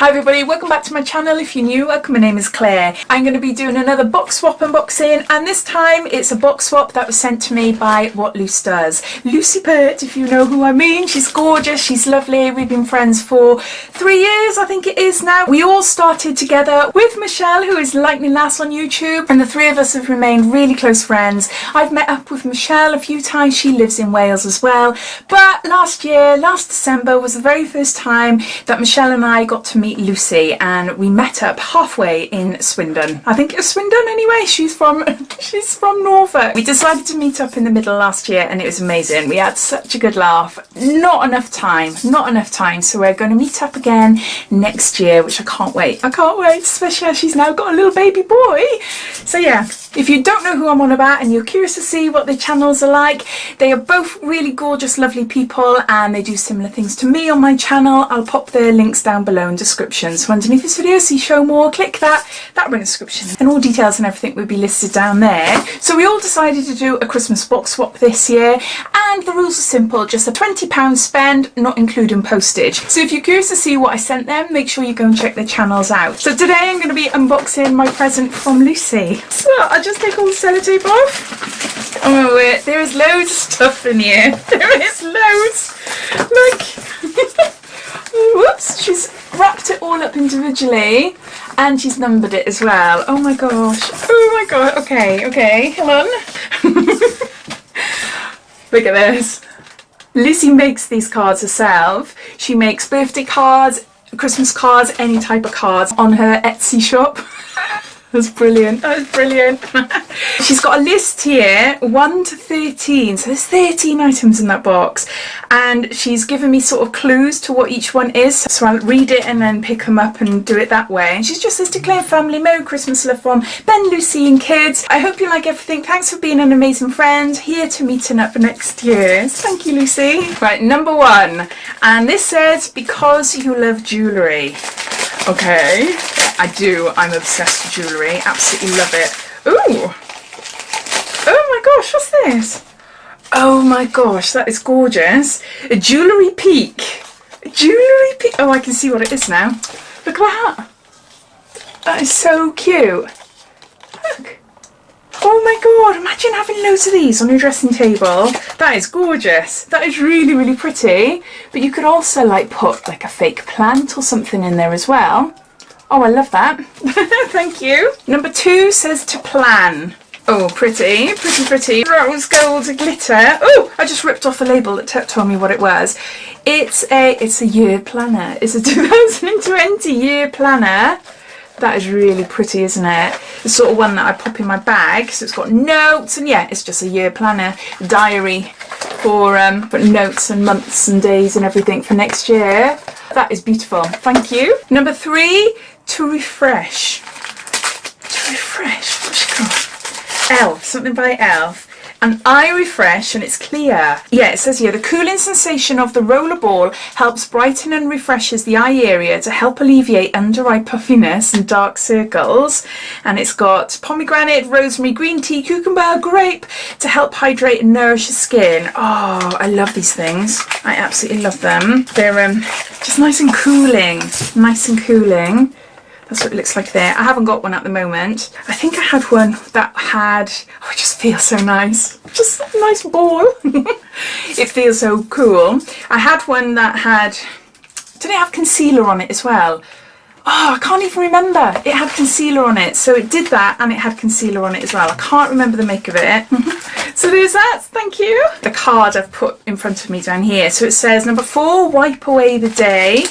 Hi everybody, welcome back to my channel. If you're new, welcome. My name is Claire. I'm going to be doing another box swap unboxing, and this time it's a box swap that was sent to me by What Luce Does. Lucy Pert, if you know who I mean. She's gorgeous, she's lovely. We've been friends for 3 years, I think it is now. We all started together with Michelle, who is Lightning Lass on YouTube, and the three of us have remained really close friends. I've met up with Michelle a few times. She lives in Wales as well. But last December was the very first time that Michelle and I got to meet Lucy, and we met up halfway in Swindon. I think it was Swindon anyway. She's from Norfolk. We decided to meet up in the middle last year, and it was amazing. We had such a good laugh. Not enough time, so we're going to meet up again next year, which I can't wait, especially as she's now got a little baby boy. So yeah, if you don't know who I'm on about and you're curious to see what their channels are like, they are both really gorgeous, lovely people, and they do similar things to me on my channel. I'll pop their links down below in description. So underneath this video, see show more, click that will description, and all details and everything will be listed down there. So we all decided to do a Christmas box swap this year, and the rules are simple, just a £20 spend, not including postage. So if you're curious to see what I sent them, make sure you go and check their channels out. So today I'm going to be unboxing my present from Lucy. So I'll just take all the sellotape off. Oh wait, there is loads of stuff in here. There is loads. Look. Whoops, she's wrapped it all up individually and she's numbered it as well. Oh my gosh. Oh my god. Okay, hold on. Look at this. Lucy makes these cards herself. She makes birthday cards, Christmas cards, any type of cards on her Etsy shop. That's brilliant. That is brilliant. She's got a list here, 1 to 13. So there's 13 items in that box. And she's given me sort of clues to what each one is. So I'll read it and then pick them up and do it that way. And she's just says to Claire family, Merry Christmas, love from Ben, Lucy and kids. I hope you like everything. Thanks for being an amazing friend. Here to meeting up next year. Thank you, Lucy. Right, number 1. And this says, because you love jewellery. Okay, I do. I'm obsessed with jewellery. Absolutely love it. Ooh! Oh my gosh, what's this? Oh my gosh, that is gorgeous. A jewellery peek. A jewellery peek. Oh, I can see what it is now. Look at that. That is so cute. Look. Oh my god, imagine having loads of these on your dressing table. That is gorgeous. That is really, really pretty. But you could also like put like a fake plant or something in there as well. Oh, I love that. Thank you. Number 2 says to plan. Oh, pretty, pretty. Rose gold glitter. Oh, I just ripped off the label that told me what it was. It's a year planner. It's a 2020 year planner. That is really pretty, isn't it? The sort of one that I pop in my bag. So it's got notes, and yeah, it's just a year planner, diary for notes and months and days and everything for next year. That is beautiful. Thank you. Number 3, to refresh. To refresh. What's it called? Elf. Something by Elf. And eye refresh, and it's clear. Yeah, it says here, the cooling sensation of the roller ball helps brighten and refreshes the eye area to help alleviate under eye puffiness and dark circles. And it's got pomegranate, rosemary, green tea, cucumber, grape to help hydrate and nourish the skin. Oh, I love these things. I absolutely love them. They're just nice and cooling. Nice and cooling. That's what it looks like there. I haven't got one at the moment. I think I had one that had, oh, it just feels so nice. Just a nice ball. It feels so cool. I had one that had, did it have concealer on it as well? Oh, I can't even remember. It had concealer on it. So it did that, and it had concealer on it as well. I can't remember the make of it. So there's that. Thank you. The card I've put in front of me down here. So it says, number 4, wipe away the day.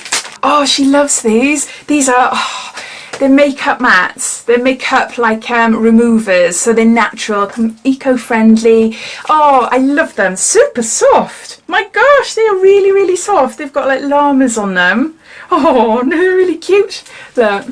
Oh, she loves these. These are, oh, they're makeup mats. They're makeup like removers. So they're natural, eco-friendly. Oh, I love them. Super soft. My gosh, they are really, really soft. They've got like llamas on them. Oh, no, they're really cute. Look.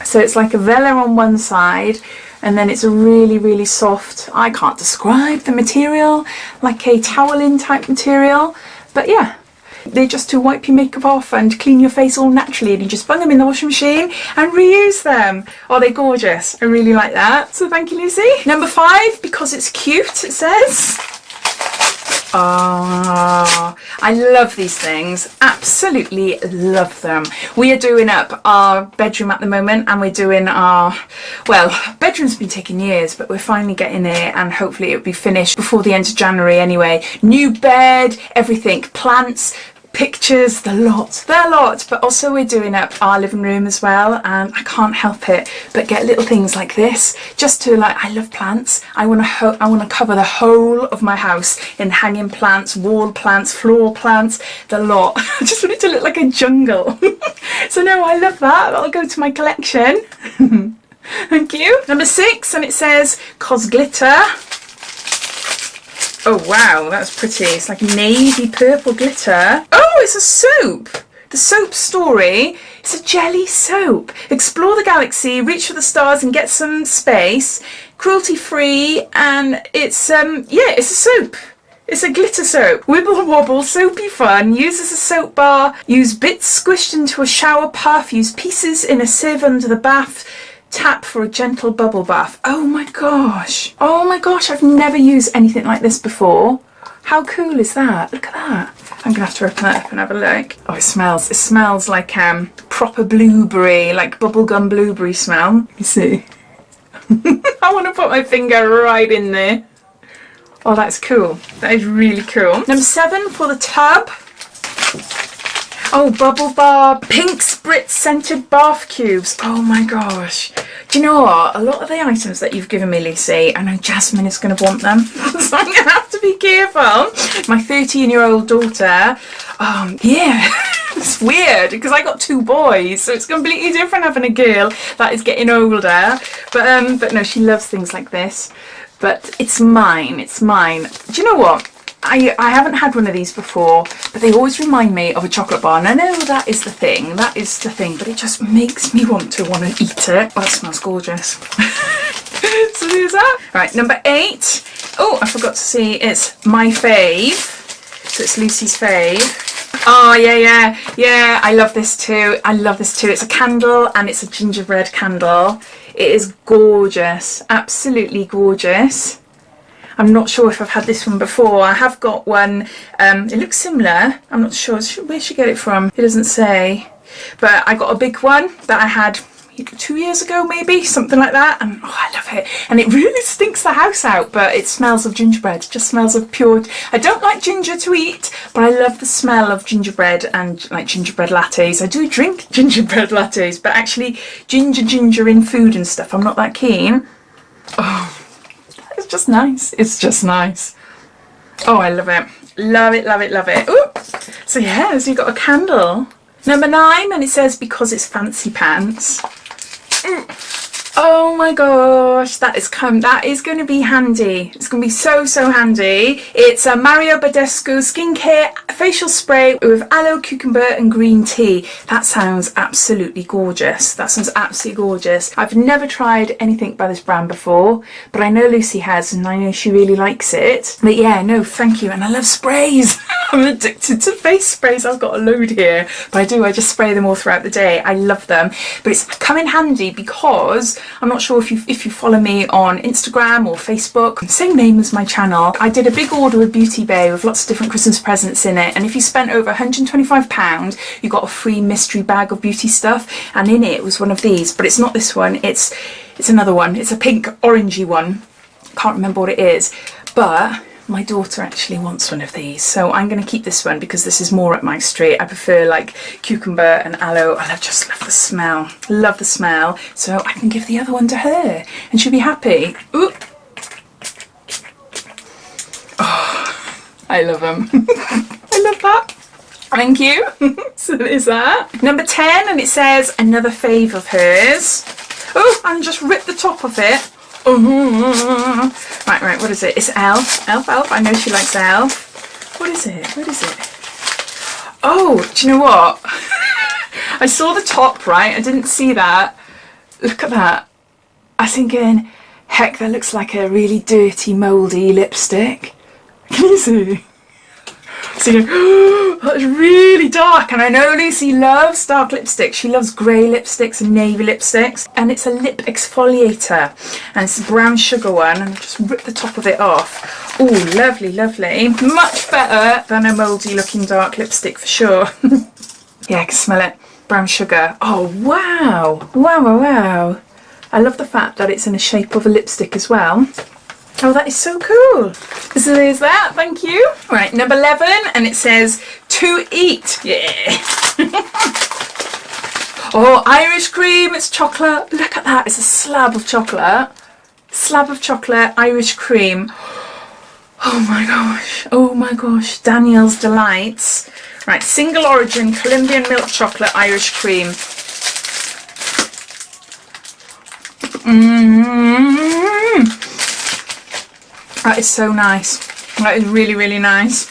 So it's like a vellum on one side, and then it's a really, really soft, I can't describe the material, like a toweling type material. But yeah. They're just to wipe your makeup off and clean your face all naturally, and you just bung them in the washing machine and reuse them. Oh, they're gorgeous. I really like that. So thank you, Lucy. Number 5, because it's cute, it says. Oh, I love these things. Absolutely love them. We are doing up our bedroom at the moment, and we're doing our, well, bedroom's been taking years, but we're finally getting it, and hopefully it'll be finished before the end of January anyway. New bed, everything, plants, pictures, the lot, but also we're doing up our living room as well, and I can't help it but get little things like this just to, like, I love plants. I want to cover the whole of my house in hanging plants, wall plants, floor plants, the lot. I just want it to look like a jungle. So no, I love that. That'll go to my collection. Thank you. Number 6, and it says "Cos glitter." Oh wow, that's pretty. It's like navy purple glitter. Oh, it's a soap. The Soap Story. It's a jelly soap. Explore the galaxy, reach for the stars and get some space. Cruelty free, and it's yeah, it's a soap. It's a glitter soap. Wibble wobble, soapy fun. Use as a soap bar. Use bits squished into a shower puff. Use pieces in a sieve under the bath. Tap for a gentle bubble bath. Oh my gosh. Oh my gosh, I've never used anything like this before. How cool is that? Look at that. I'm gonna have to open that up and have a look. Oh, it smells like proper blueberry, like bubblegum blueberry smell. You see? I want to put my finger right in there. Oh, that's cool. That is really cool. Number 7 for the tub. Oh, Bubble Bar Pink Spritz Scented Bath Cubes. Oh my gosh. Do you know what? A lot of the items that you've given me, Lucy, I know Jasmine is going to want them. So I'm going to have to be careful. My 13-year-old daughter, yeah, it's weird because I got 2 boys, so it's completely different having a girl that is getting older. But no, she loves things like this. But it's mine. It's mine. Do you know what? I haven't had one of these before, but they always remind me of a chocolate bar. And I know that is the thing, but it just makes me want to eat it. Oh, that smells gorgeous. So there's that. Right, number 8. Oh, I forgot to see, it's my fave. So it's Lucy's fave. Oh, yeah, I love this too. It's a candle, and it's a gingerbread candle. It is gorgeous, absolutely gorgeous. I'm not sure if I've had this one before. I have got one. It looks similar. I'm not sure. Where should I get it from? It doesn't say. But I got a big one that I had 2 years ago, maybe, something like that. And oh, I love it. And it really stinks the house out, but it smells of gingerbread. It just smells of pure. I don't like ginger to eat, but I love the smell of gingerbread and like gingerbread lattes. I do drink gingerbread lattes, but actually ginger in food and stuff, I'm not that keen. Oh. It's just nice. It's just nice. Oh, I love it. Love it, love it, love it. Ooh. So yeah, so you've got a candle. Number 9, and it says because it's fancy pants. Oh my gosh, that is going to be handy. It's going to be so handy. It's a Mario Badescu skincare facial spray with aloe, cucumber and green tea. That sounds absolutely gorgeous. I've never tried anything by this brand before, but I know Lucy has, and I know she really likes it. But yeah, no, thank you. And I love sprays. I'm addicted to face sprays. I've got a load here, but I just spray them all throughout the day. I love them, but it's come in handy because I'm not sure if you follow me on Instagram or Facebook, same name as my channel. I did a big order with Beauty Bay with lots of different Christmas presents in it, and if you spent over £125 you got a free mystery bag of beauty stuff, and in it was one of these, but it's not this one, it's another one. It's a pink orangey one, can't remember what it is, but my daughter actually wants one of these, so I'm going to keep this one because this is more up my street. I prefer like cucumber and aloe. I just love the smell, so I can give the other one to her and she'll be happy. Ooh. Oh, I love them. I love that. Thank you. So there's that. Number 10, and it says another fave of hers. Oh, and just rip the top of it. Right, what is it? It's Elf. I know she likes Elf. What is it? Oh, do you know what? I saw the top, right? I didn't see that. Look at that. I was thinking, heck, that looks like a really dirty, mouldy lipstick. Can you see? So you go, That's really dark, and I know Lucy loves dark lipstick. She loves grey lipsticks and navy lipsticks, and it's a lip exfoliator, and it's a brown sugar one, and I'll just rip the top of it off. Oh, lovely, lovely. Much better than a mouldy looking dark lipstick for sure. Yeah, I can smell it. Brown sugar. Oh, wow. Wow, wow, wow. I love the fact that it's in the shape of a lipstick as well. Oh, that is so cool. So there's that, thank you. Right, number 11, and it says to eat. Yeah. Oh, Irish cream, it's chocolate. Look at that, it's a slab of chocolate. Slab of chocolate, Irish cream. Oh my gosh, oh my gosh. Danielle's Delights. Right, single origin Colombian milk chocolate Irish cream. That is so nice. That is really, really nice.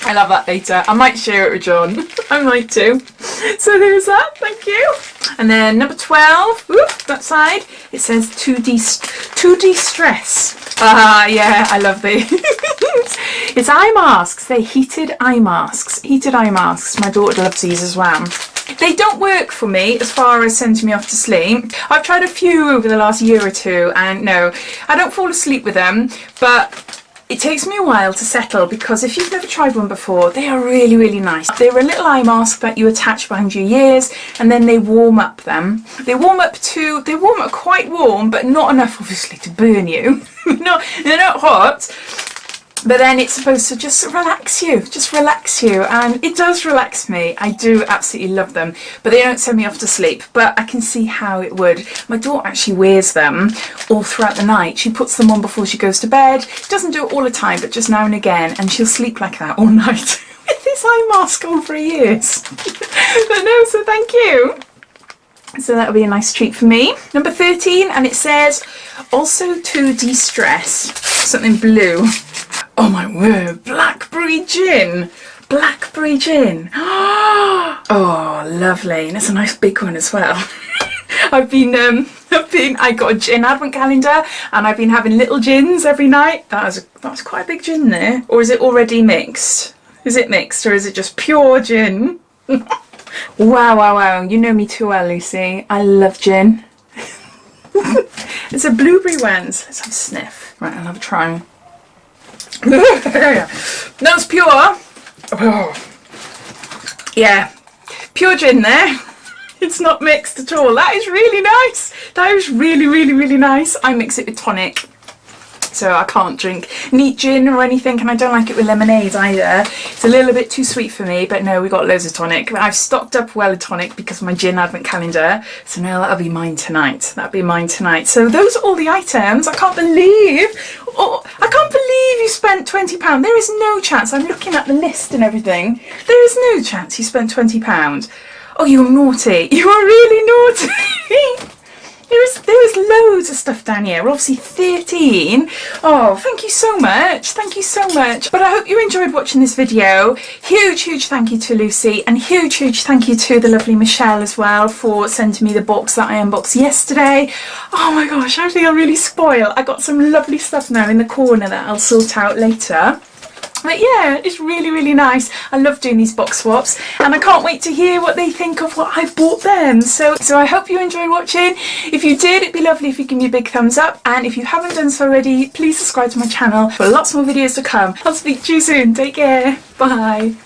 I love that later. I might share it with John. I might too. So there's that, thank you. And then number 12, whoop, that side, it says to de-stress. Ah, yeah, I love these. It's eye masks. They're heated eye masks. Heated eye masks. My daughter loves these as well. They don't work for me as far as sending me off to sleep. I've tried a few over the last year or two, and no, I don't fall asleep with them, but it takes me a while to settle, because if you've never tried one before, they are really, really nice. They're a little eye mask that you attach behind your ears, and then they warm up them. They warm up quite warm, but not enough obviously to burn you. No, they're not hot. But then it's supposed to just relax you, and it does relax me. I do absolutely love them, but they don't send me off to sleep, but I can see how it would. My daughter actually wears them all throughout the night. She puts them on before she goes to bed. Doesn't do it all the time, but just now and again, and she'll sleep like that all night with this eye mask on for years. But no, so thank you. So that'll be a nice treat for me. Number 13, and it says also to de-stress, something blue. Oh my word, blackberry gin. Blackberry gin. Oh, lovely. And it's a nice big one as well. I got a gin advent calendar, and I've been having little gins every night. That's quite a big gin there. Or is it already mixed? Is it mixed, or is it just pure gin? Wow, wow, wow. You know me too well, Lucy. I love gin. It's a blueberry one. So let's have a sniff. Right, I'll have a try. That's pure. Oh. Yeah, pure gin there. It's not mixed at all. That is really nice. That is really, really, really nice. I mix it with tonic, so I can't drink neat gin or anything, and I don't like it with lemonade either. It's a little bit too sweet for me, but no, we got loads of tonic. I've stocked up well of tonic because of my gin advent calendar, so now that'll be mine tonight. That'll be mine tonight. So those are all the items. I can't believe you spent £20. There is no chance. I'm looking at the list and everything. There is no chance you spent £20. Oh, you're naughty. You are really naughty. There is loads of stuff down here. We're obviously 13. Oh, thank you so much. Thank you so much. But I hope you enjoyed watching this video. Huge, huge thank you to Lucy, and huge, huge thank you to the lovely Michelle as well for sending me the box that I unboxed yesterday. Oh my gosh, I feel really spoiled. I got some lovely stuff now in the corner that I'll sort out later. But yeah, it's really, really nice. I love doing these box swaps, and I can't wait to hear what they think of what I've bought them. So I hope you enjoyed watching. If you did, it'd be lovely if you give me a big thumbs up, and if you haven't done so already, please subscribe to my channel for lots more videos to come. I'll speak to you soon. Take care. Bye.